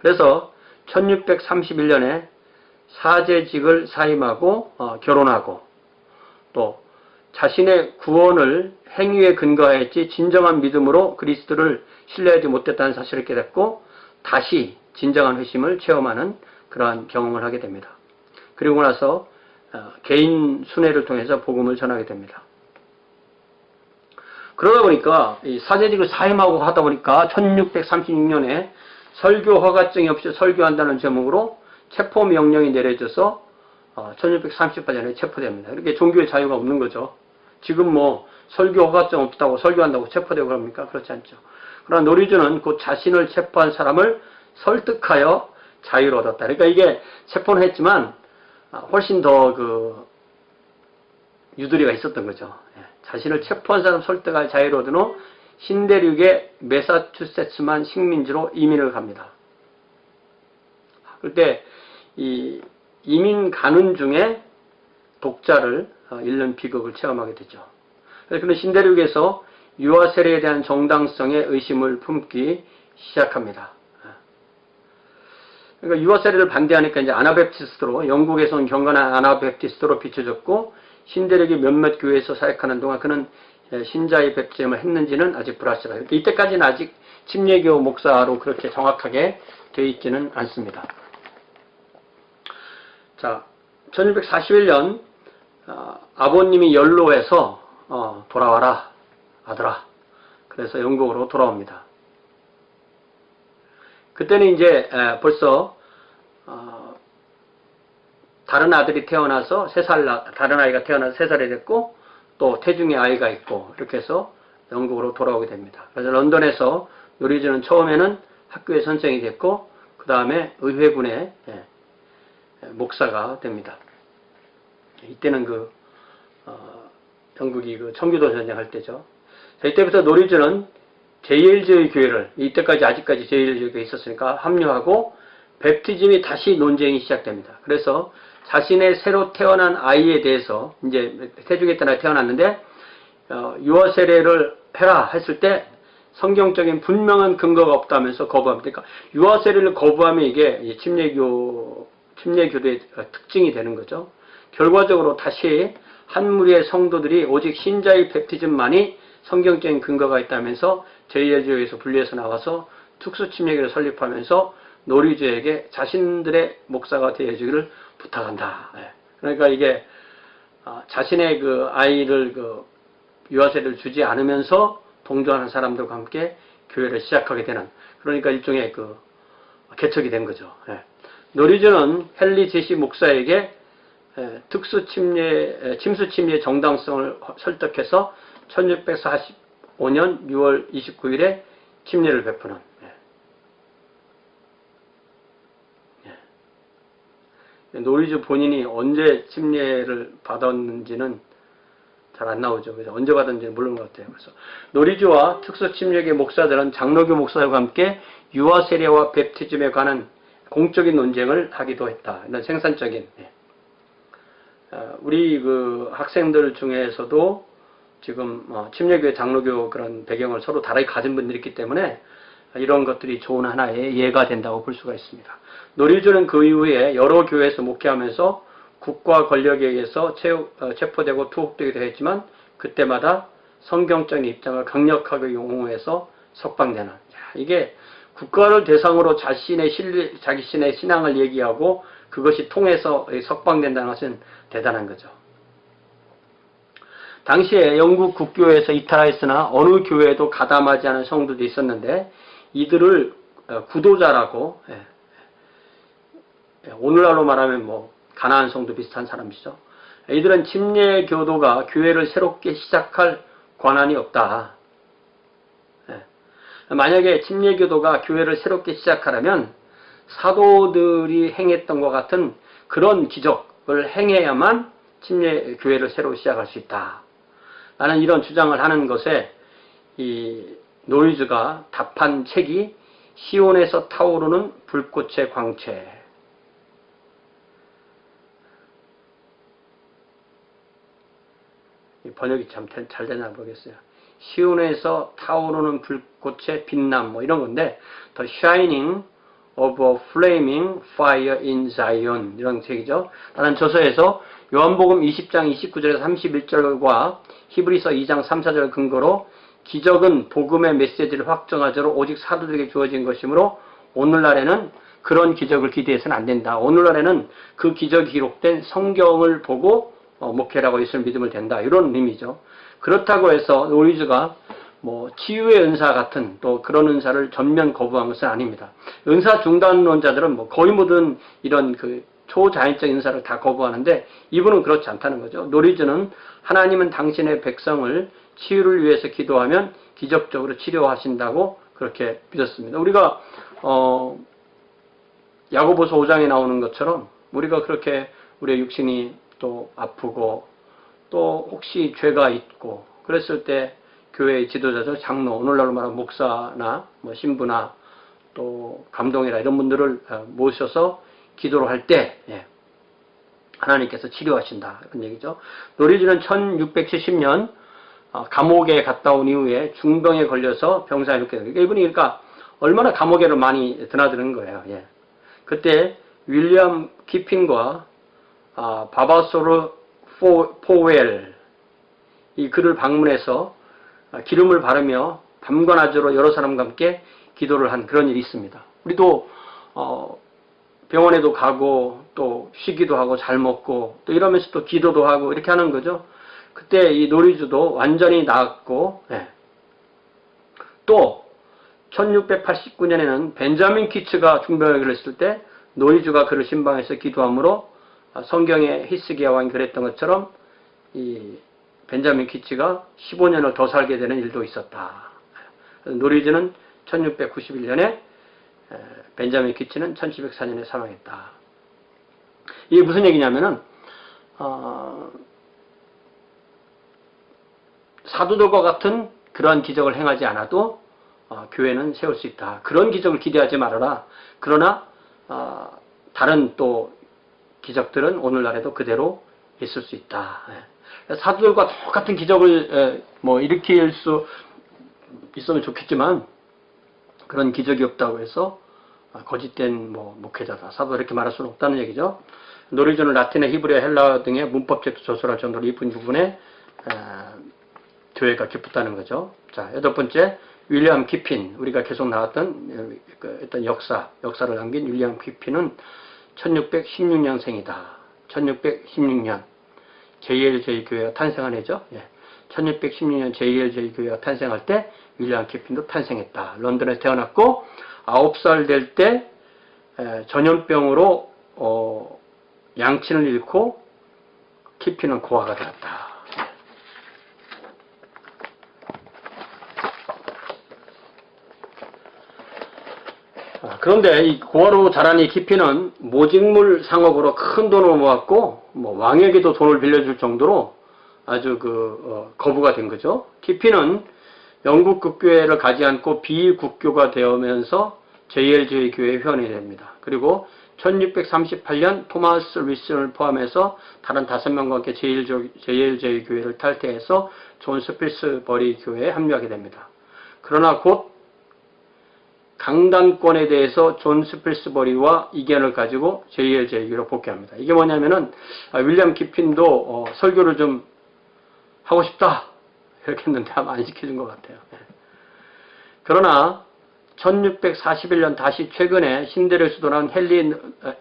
그래서 1631년에 사제직을 사임하고 결혼하고 또 자신의 구원을 행위에 근거하였지 진정한 믿음으로 그리스도를 신뢰하지 못했다는 사실을 깨닫고 다시 진정한 회심을 체험하는 그러한 경험을 하게 됩니다. 그리고 나서 개인 순회를 통해서 복음을 전하게 됩니다. 그러다 보니까 이 사제직을 사임하고 하다 보니까 1636년에 설교 허가증이 없이 설교한다는 제목으로 체포 명령이 내려져서 1638년에 체포됩니다. 이렇게 종교의 자유가 없는 거죠. 지금 뭐 설교 허가증 없다고 설교한다고 체포되고 그럽니까? 그렇지 않죠. 그러나 노리즈는 그 자신을 체포한 사람을 설득하여 자유를 얻었다. 그러니까 이게 체포는 했지만 훨씬 더 유도리가 있었던 거죠. 자신을 체포한 사람 설득할 자유를 얻은 후 신대륙의 매사추세츠만 식민지로 이민을 갑니다. 그때 이 이민 가는 중에 독자를 읽는 비극을 체험하게 되죠. 그래서 신대륙에서 유아 세례에 대한 정당성에 의심을 품기 시작합니다. 그러니까 유아 세례를 반대하니까 이제 아나베프티스트로, 영국에서 온 경건한 아나베프티스트로 비춰졌고, 신대륙의 몇몇 교회에서 사역하는 동안 그는 신자의 백제임을 했는지는 아직 불확실하다. 이때까지는 아직 침례교 목사로 그렇게 정확하게 되어 있지는 않습니다. 자, 1641년 아버님이 연로해서 돌아와라 아들아. 그래서 영국으로 돌아옵니다. 그때는 이제 벌써 다른 아들이 태어나서 다른 아이가 태어나서 3살이 됐고 또 태중의 아이가 있고 이렇게 해서 영국으로 돌아오게 됩니다. 그래서 런던에서 노리즈는 처음에는 학교의 선생이 됐고 그 다음에 의회군의 목사가 됩니다. 이때는 영국이 청교도 전쟁할 때죠. 이때부터 노리즈는 제일제의 교회를, 이때까지 아직까지 제일제의 교회가 있었으니까 합류하고 베프티즘이 다시 논쟁이 시작됩니다. 그래서 자신의 새로 태어난 아이에 대해서 이제 태중에 태어났는데 유아 세례를 해라 했을 때 성경적인 분명한 근거가 없다면서 거부합니다. 그러니까 유아 세례를 거부하면 이게 침례교도의 특징이 되는 거죠. 결과적으로 다시 한 무리의 성도들이 오직 신자의 베프티즘만이 성경적인 근거가 있다면서 제2제주에서 분리해서 나와서 특수 침례교를 설립하면서 노리주에게 자신들의 목사가 되어주기를 부탁한다. 그러니까 이게 자신의 그 아이를 유아세를 주지 않으면서 동조하는 사람들과 함께 교회를 시작하게 되는, 그러니까 일종의 개척이 된 거죠. 노리주는 헨리 제시 목사에게 특수 침수 침례의 정당성을 설득해서 1645년 6월 29일에 침례를 베푸는. 노리주 본인이 언제 침례를 받았는지는 잘 안 나오죠. 그래서 언제 받았는지는 모르는 것 같아요. 그래서 노리주와 특수 침례교 목사들은 장로교 목사들과 함께 유아 세례와 베프티즘에 관한 공적인 논쟁을 하기도 했다. 이런 생산적인. 우리 학생들 중에서도 지금 침례교회, 장로교 그런 배경을 서로 다르게 가진 분들이 있기 때문에 이런 것들이 좋은 하나의 예가 된다고 볼 수가 있습니다. 노리주는 그 이후에 여러 교회에서 목회하면서 국가 권력에 의해서 체포되고 투옥되기도 했지만 그때마다 성경적인 입장을 강력하게 옹호해서 석방되는, 이게 국가를 대상으로 자신의 신앙을 얘기하고 그것이 통해서 석방된다는 것은 대단한 거죠. 당시에 영국 국교회에서 이탈하였으나 어느 교회에도 가담하지 않은 성도도 있었는데 이들을 구도자라고, 오늘날로 말하면 가나안 성도 비슷한 사람이죠. 이들은 침례교도가 교회를 새롭게 시작할 권한이 없다. 만약에 침례교도가 교회를 새롭게 시작하려면 사도들이 행했던 것 같은 그런 기적을 행해야만 침례교회를 새로 시작할 수 있다. 나는 이런 주장을 하는 것에 이 노이즈가 답한 책이 시온에서 타오르는 불꽃의 광채. 이 번역이 참 잘 되나 모르겠어요. 시온에서 타오르는 불꽃의 빛남 이런 건데 The Shining of a Flaming Fire in Zion 이런 책이죠. 다른 저서에서 요한복음 20장 29절에서 31절과 히브리서 2장 3, 4절 근거로 기적은 복음의 메시지를 확정하도록 오직 사도들에게 주어진 것이므로 오늘날에는 그런 기적을 기대해서는 안 된다. 오늘날에는 그 기적이 기록된 성경을 보고 목회라고 예수를 믿으면 된다. 이런 의미죠. 그렇다고 해서 노이즈가 치유의 은사 같은 또 그런 은사를 전면 거부한 것은 아닙니다. 은사 중단론자들은 거의 모든 이런 초자연적 은사를 다 거부하는데 이분은 그렇지 않다는 거죠. 노리즈는 하나님은 당신의 백성을 치유를 위해서 기도하면 기적적으로 치료하신다고 그렇게 믿었습니다. 우리가 야고보서 5장에 나오는 것처럼 우리가 그렇게 우리의 육신이 또 아프고 또 혹시 죄가 있고 그랬을 때 교회의 지도자들, 장로, 오늘날로 말하면 목사나 신부나 또 감독이나 이런 분들을 모셔서 기도를 할 때 하나님께서 치료하신다 이런 얘기죠. 노리즈는 1670년 감옥에 갔다 온 이후에 중병에 걸려서 병사에 놓게 됩니다. 이분이 그러니까 얼마나 감옥에를 많이 드나드는 거예요. 그때 윌리엄 키핀과 바바소르 포웰 이 그를 방문해서 기름을 바르며 밤과 낮으로 여러 사람과 함께 기도를 한 그런 일이 있습니다. 우리도 병원에도 가고 또 쉬기도 하고 잘 먹고 또 이러면서 또 기도도 하고 이렇게 하는 거죠. 그때 이 노리주도 완전히 나았고 또 1689년에는 벤자민 키츠가 중병에 걸렸을 때 노리주가 그를 신방해서 기도함으로 성경의 히스기야왕이 그랬던 것처럼 이 벤자민 키츠가 15년을 더 살게 되는 일도 있었다. 노리즈는 1691년에 벤자민 키츠는 1704년에 사망했다. 이게 무슨 얘기냐면은 사도들과 같은 그러한 기적을 행하지 않아도 교회는 세울 수 있다. 그런 기적을 기대하지 말아라. 그러나 다른 또 기적들은 오늘날에도 그대로 있을 수 있다. 사도들과 똑같은 기적을 뭐 일으킬 수 있으면 좋겠지만 그런 기적이 없다고 해서 거짓된 뭐 목회자다, 사도 이렇게 말할 수는 없다는 얘기죠. 노리존을 라틴어, 히브리어, 헬라어 등의 문법책도 조술할 정도로 이쁜 부분에 교회가 깊었다는 거죠. 자, 8번째, 윌리엄 키핀. 우리가 계속 나왔던 어떤 역사를 남긴 윌리엄 키핀은 1616년생이다. 1616년 JLJ 교회가 탄생한 해죠. 1616년 JLJ 교회가 탄생할 때 윌리엄 키핀도 탄생했다. 런던에 태어났고 9살 될 때 전염병으로 양친을 잃고 키핀은 고아가 되었다. 그런데 이 고아로 자란 이 키핀은 모직물 상업으로 큰 돈을 모았고 뭐 왕에게도 돈을 빌려줄 정도로 아주 거부가 된 거죠. 키핀은 영국 국교회를 가지 않고 비국교가 되면서 JLJ 교회에 회원이 됩니다. 그리고 1638년 토마스 리슨을 포함해서 다른 5명과 함께 JLJ 교회를 탈퇴해서 존 스필스버리 교회에 합류하게 됩니다. 그러나 곧 강단권에 대해서 존 스필스버리와 이견을 가지고 JLJ로 복귀합니다. 이게 뭐냐면은 윌리엄 키핀도 설교를 좀 하고 싶다 이렇게 했는데 아마 안 시켜준 것 같아요. 그러나 1641년 다시 최근에 신대를 수도한 헨리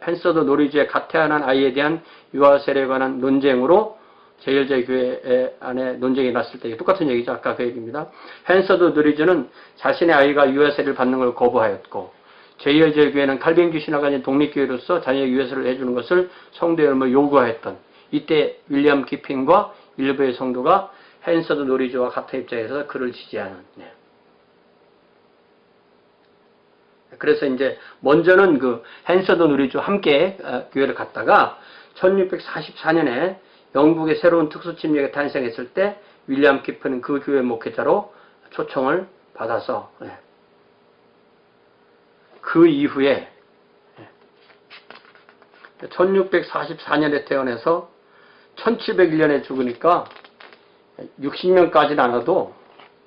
헨서드 노리지의 갓 태어난 아이에 대한 유아 세례에 관한 논쟁으로 JLJ 교회 안에 논쟁이 났을 때 똑같은 얘기죠. 아까 그 얘기입니다. 헨서드 노리지는 자신의 아이가 유아 세례를 받는 걸 거부하였고 JLJ 교회는 칼뱅주 신학원인 독립교회로서 자녀의 유아세례를 해주는 것을 성도의 요구하였던 이때 윌리엄 키핀과 일부의 성도가 헨서드 노리지와 같은 입장에서 그를 지지하는. 그래서 이제 먼저는 헨서드 노리지와 함께 교회를 갔다가 1644년에 영국의 새로운 특수침략이 탄생했을 때 윌리엄 키핀은 그 교회 목회자로 초청을 받아서 그 이후에 1644년에 태어나서 1701년에 죽으니까 60년까지는 안 와도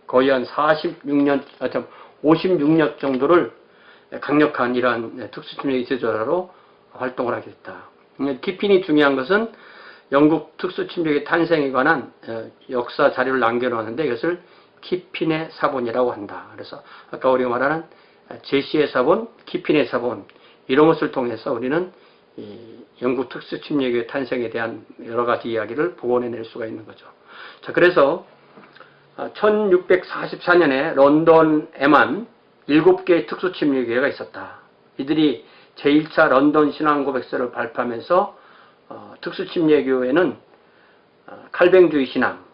거의 한 56년 정도를 강력한 이러한 특수침략 제조자로 활동을 하게 됐다. 키핀이 중요한 것은 영국 특수침략의 탄생에 관한 역사 자료를 남겨놓았는데 이것을 키핀의 사본이라고 한다. 그래서 아까 우리가 말하는 제시의 사본, 키핀의 사본 이런 것을 통해서 우리는 이 영국 특수침략의 탄생에 대한 여러 가지 이야기를 복원해낼 수가 있는 거죠. 자, 그래서 1644년에 런던에만 7개의 특수침략교회가 있었다. 이들이 제1차 런던 신앙고백서를 발표하면서 특수침례교회는 칼뱅주의 신학,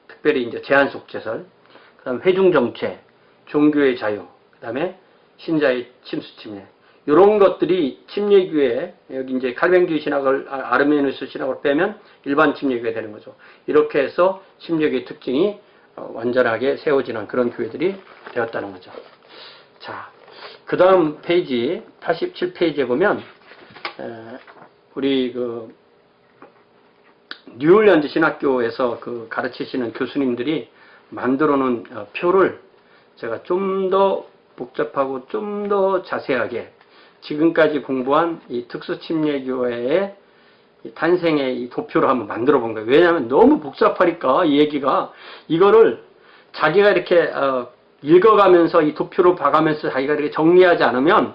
특별히 이제 제한속죄설, 그 다음에 회중정체, 종교의 자유, 그 다음에 신자의 침수침례, 이런 것들이 침례교회, 여기 이제 칼뱅주의 신학을, 아르메니우스 신학을 빼면 일반 침례교회 되는 거죠. 이렇게 해서 침례교의 특징이 완전하게 세워지는 그런 교회들이 되었다는 거죠. 자, 그 다음 페이지, 87페이지에 보면, 우리 뉴올리언즈 신학교에서 가르치시는 교수님들이 만들어 놓은 표를 제가 좀 더 복잡하고 좀 더 자세하게 지금까지 공부한 이 특수침례교회의 탄생의 이 도표를 한번 만들어 본 거예요. 왜냐하면 너무 복잡하니까 이 얘기가 이거를 자기가 이렇게 읽어가면서 이 도표를 봐가면서 자기가 이렇게 정리하지 않으면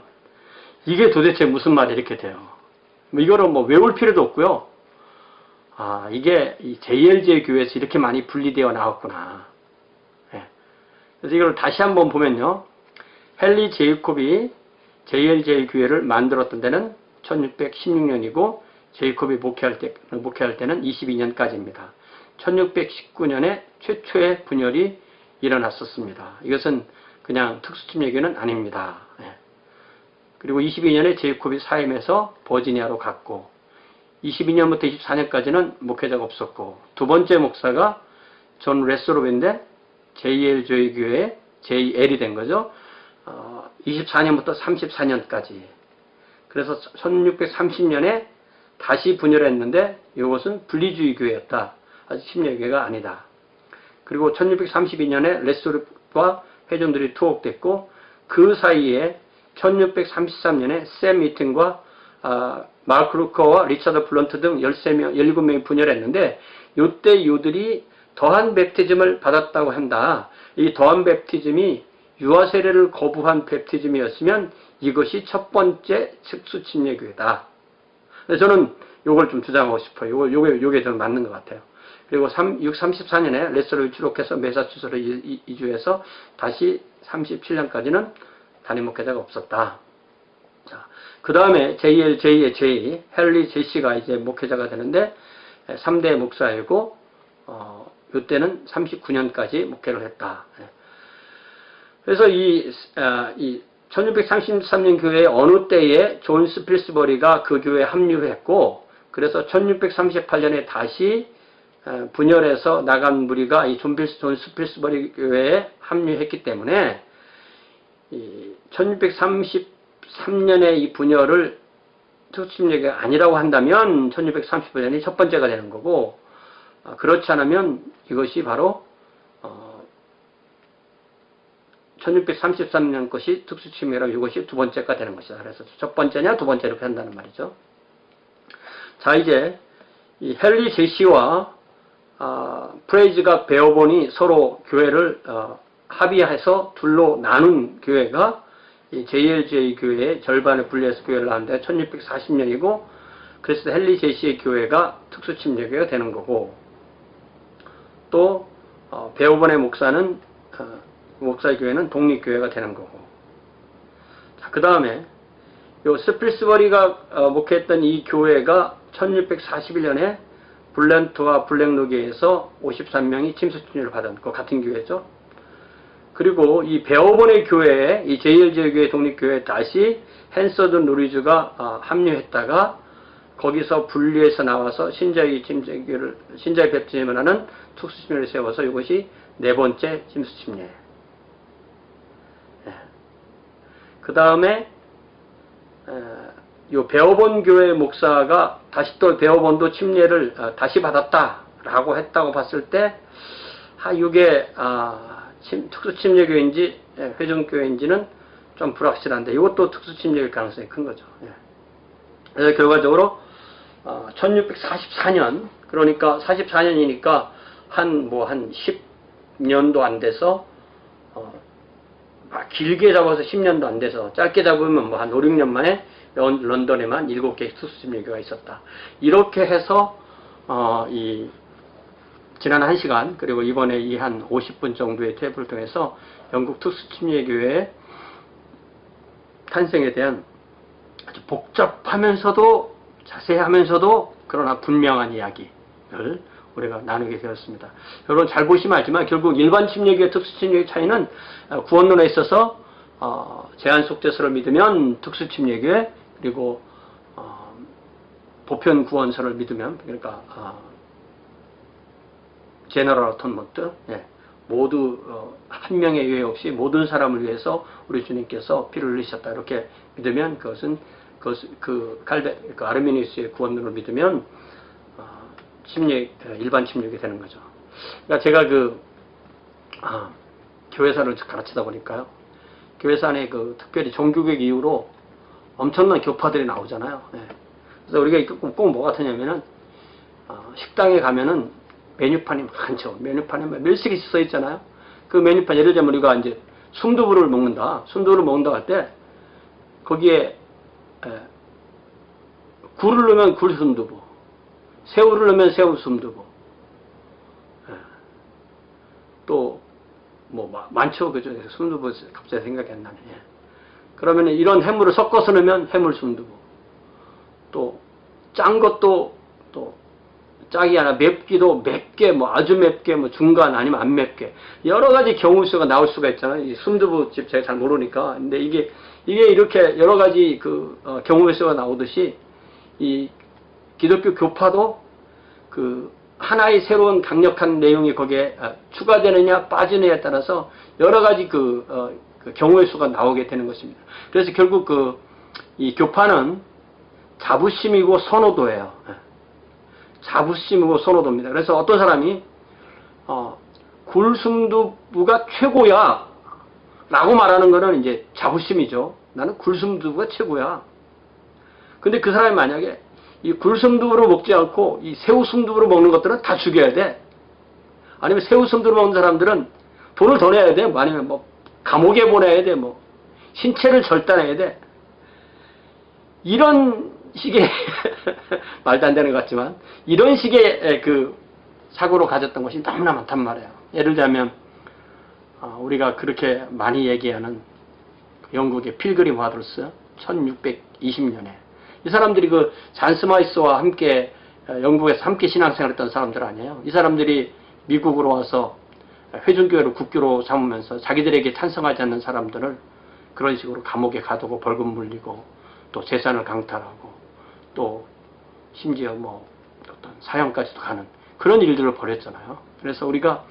이게 도대체 무슨 말이 이렇게 돼요. 이거를 외울 필요도 없고요. 아, 이게 이 JLJ 교회에서 이렇게 많이 분리되어 나왔구나. 그래서 이걸 다시 한번 보면요. 헨리 제이콥이 JLJ 교회를 만들었던 데는 1616년이고 제이콥이 목회할 때는 22년까지입니다. 1619년에 최초의 분열이 일어났었습니다. 이것은 그냥 특수침례교회는 아닙니다. 그리고 22년에 제이콥이 사임해서 버지니아로 갔고 22년부터 24년까지는 목회자가 없었고 두 번째 목사가 존 레스로인데 JLJ 교회 JL이 된 거죠. 24년부터 34년까지. 그래서 1630년에 다시 분열했는데 이것은 분리주의 교회였다. 아직 침례교회가 아니다. 그리고 1632년에 레스토르와 회중들이 투옥됐고 그 사이에 1633년에 샘 이튼과 마크 루커와 리처드 블런트 등 13명, 17명이 분열했는데 이때 이들이 더한 뵙티즘을 받았다고 한다. 이 더한 뵙티즘이 유아 세례를 거부한 뵙티즘이었으면 이것이 첫 번째 특수 침례교회다. 저는 이걸 좀 주장하고 싶어요. 요게 저는 맞는 것 같아요. 그리고 34년에 레스토르를 추록해서 매사추세로 이주해서 다시 37년까지는 단임 목회자가 없었다. 자, 그 다음에 JLJ의 헨리 제시가 이제 목회자가 되는데 3대 목사이고 이때는 39년까지 목회를 했다. 그래서 이 1633년 교회의 어느 때에 존 스필스버리가 그 교회에 합류했고 그래서 1638년에 다시 분열해서 나간 무리가 이 존 스필스버리 교회에 합류했기 때문에 1633년에 이 분열을 특수침례가 아니라고 한다면 1635년이 첫 번째가 되는 거고 그렇지 않으면 이것이 바로 1633년 것이 특수침례라고 이것이 두 번째가 되는 것이다. 그래서 첫 번째냐 두 번째 이렇게 한다는 말이죠. 자, 이제 이 헨리 제시와 프레이즈가 베어본이 서로 교회를 합의해서 둘로 나눈 교회가 이 JLJ 교회의 절반을 분리해서 교회를 하는데 1640년이고 그래서 헨리 제시의 교회가 특수침례교회가 되는 거고 또 베어본의 목사의 교회는 독립교회가 되는 거고 자, 그 다음에 요 스필스버리가 목회했던 이 교회가 1641년에 블렌트와 블랙노기에서 53명이 침수침례를 받은 그 같은 교회죠. 그리고 이 베어본의 교회에 이 JLJ 교회 독립교회에 다시 헨서드 노리즈가 합류했다가 거기서 분리해서 나와서 신자의 뵙침을 하는 특수침례를 세워서 이것이 네 번째 침수침례. 그 다음에 요 베어본 교회 목사가 다시 또 베어본도 침례를 다시 받았다라고 했다고 봤을 때 이게 특수침례교회인지 회중교회인지는 좀 불확실한데 이것도 특수침례일 가능성이 큰 거죠. 그래서 결과적으로 1644년 그러니까 44년이니까 한 10년도 안 돼서 길게 잡아서 10년도 안 돼서 짧게 잡으면 한 5, 6년 만에 런던에만 7개의 특수침례교회가 있었다. 이렇게 해서 지난 1시간 그리고 이번에 이 한 50분 정도의 테이프를 통해서 영국 특수침례교회의 탄생에 대한 아주 복잡하면서도 자세하면서도 그러나 분명한 이야기를 우리가 나누게 되었습니다. 여러분 잘 보시면 알지만 결국 일반 침례교회 특수침례교회 차이는 구원론에 있어서 제한 속죄서를 믿으면 특수침례교회 그리고 보편 구원서를 믿으면 그러니까 제너럴 어톤먼트 모두 한 명의 예외 없이 모든 사람을 위해서 우리 주님께서 피를 흘리셨다 이렇게 믿으면 그것은 아르미니우스의 구원론을 믿으면 일반 침례가 되는 거죠. 그러니까 제가 교회사를 가르치다 보니까요. 교회사 안에 특별히 종교개혁 이후로 엄청난 교파들이 나오잖아요. 그래서 우리가 꼭 뭐 같으냐면은 식당에 가면은 메뉴판이 많죠. 메뉴판에 몇식이 써 있잖아요. 그 메뉴판 예를 들면 우리가 이제 순두부를 먹는다 할 때 거기에 굴을 넣으면 굴 순두부, 새우를 넣으면 새우 순두부, 또 많죠. 그죠? 순두부 갑자기 생각이 안 나네. 그러면 이런 해물을 섞어서 넣으면 해물 순두부. 또 짠 것도 또 짝이 하나 맵기도 맵게 아주 맵게 중간 아니면 안 맵게 여러 가지 경우수가 나올 수가 있잖아요. 이 순두부집 제가 잘 모르니까. 근데 이게 이렇게 여러 가지 경우수가 나오듯이 이 기독교 교파도 하나의 새로운 강력한 내용이 거기에 추가되느냐 빠지느냐에 따라서 여러 가지 경우의 수가 나오게 되는 것입니다. 그래서 결국 이 교파는 자부심이고 선호도예요. 자부심이고 선호도입니다. 그래서 어떤 사람이 굴순두부가 최고야 라고 말하는 거는 이제 자부심이죠. 나는 굴순두부가 최고야. 근데 그 사람이 만약에 이 굴순두부를 먹지 않고 이 새우순두부를 먹는 것들은 다 죽여야 돼. 아니면 새우순두부를 먹는 사람들은 돈을 더 내야 돼. 아니면 뭐 감옥에 보내야 돼. 뭐 신체를 절단해야 돼. 이런 식의 말도 안 되는 것 같지만 이런 식의 그 사고로 가졌던 것이 너무나 많단 말이에요. 예를 들자면 우리가 그렇게 많이 얘기하는 영국의 필그림 화들스 1620년에 이 사람들이 그 잔 스마이스와 함께 영국에서 함께 신앙생활했던 사람들 아니에요. 이 사람들이 미국으로 와서 회중교회를 국교로 삼으면서 자기들에게 찬성하지 않는 사람들을 그런 식으로 감옥에 가두고 벌금 물리고 또 재산을 강탈하고 또 심지어 뭐 어떤 사형까지도 가는 그런 일들을 벌였잖아요. 그래서 우리가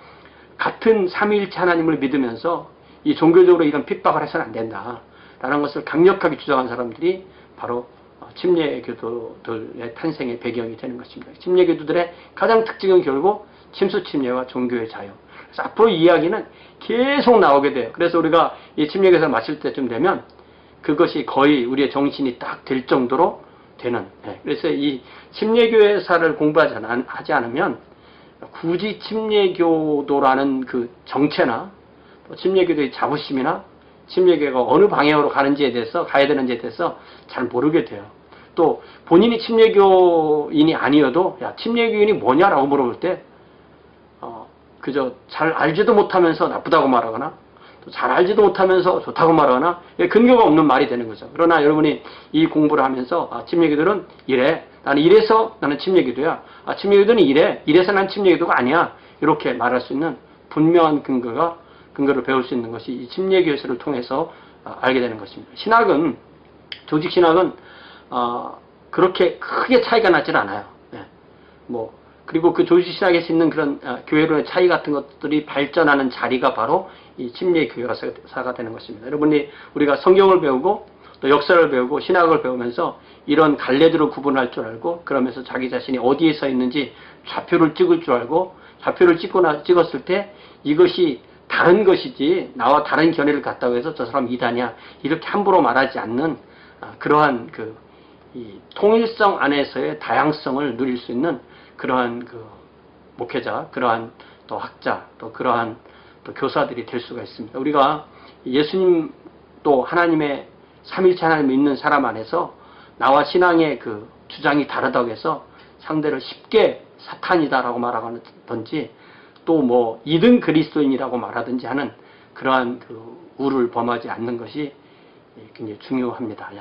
같은 삼위일체 하나님을 믿으면서 이 종교적으로 이런 핍박을 해서는 안 된다라는 것을 강력하게 주장한 사람들이 바로 침례교도들의 탄생의 배경이 되는 것입니다. 침례교도들의 가장 특징은 결국 침수침례와 종교의 자유. 그래서 앞으로 이 이야기는 계속 나오게 돼요. 그래서 우리가 이 침례교사 마칠 때쯤 되면 그것이 거의 우리의 정신이 딱 될 정도로 되는. 그래서 이 침례교회사를 공부하지 않으면 굳이 침례교도라는 그 정체나 침례교도의 자부심이나 침례교회가 어느 방향으로 가는지에 대해서 가야 되는지에 대해서 잘 모르게 돼요. 또 본인이 침례교인이 아니어도 야 침례교인이 뭐냐라고 물어볼 때 그저 잘 알지도 못하면서 나쁘다고 말하거나 또 잘 알지도 못하면서 좋다고 말하거나 근거가 없는 말이 되는 거죠. 그러나 여러분이 이 공부를 하면서 침례교도는 이래. 나는 이래서 나는 침례교도야. 침례교도는 이래. 이래서 난 침례교도가 아니야. 이렇게 말할 수 있는 분명한 근거를 배울 수 있는 것이 이 침례교회를 통해서 알게 되는 것입니다. 신학은 조직 신학은 그렇게 크게 차이가 나질 않아요. 그리고 그 조직 신학에서 있는 그런 교회론의 차이 같은 것들이 발전하는 자리가 바로 이 침례교회사가 되는 것입니다. 여러분이 우리가 성경을 배우고 또 역사를 배우고 신학을 배우면서 이런 갈래들을 구분할 줄 알고 그러면서 자기 자신이 어디에 서 있는지 좌표를 찍을 줄 알고 좌표를 찍었을 때 이것이 다른 것이지 나와 다른 견해를 갖다고 해서 저 사람 이단이야 이렇게 함부로 말하지 않는 그러한 이 통일성 안에서의 다양성을 누릴 수 있는 그러한 목회자, 그러한 또 학자, 또 그러한 또 교사들이 될 수가 있습니다. 우리가 예수님 또 하나님의 삼일체 하나님을 믿는 사람 안에서 나와 신앙의 그 주장이 다르다고 해서 상대를 쉽게 사탄이다라고 말하든지 또 뭐 2등 그리스도인이라고 말하든지 하는 그러한 우를 범하지 않는 것이 굉장히 중요합니다.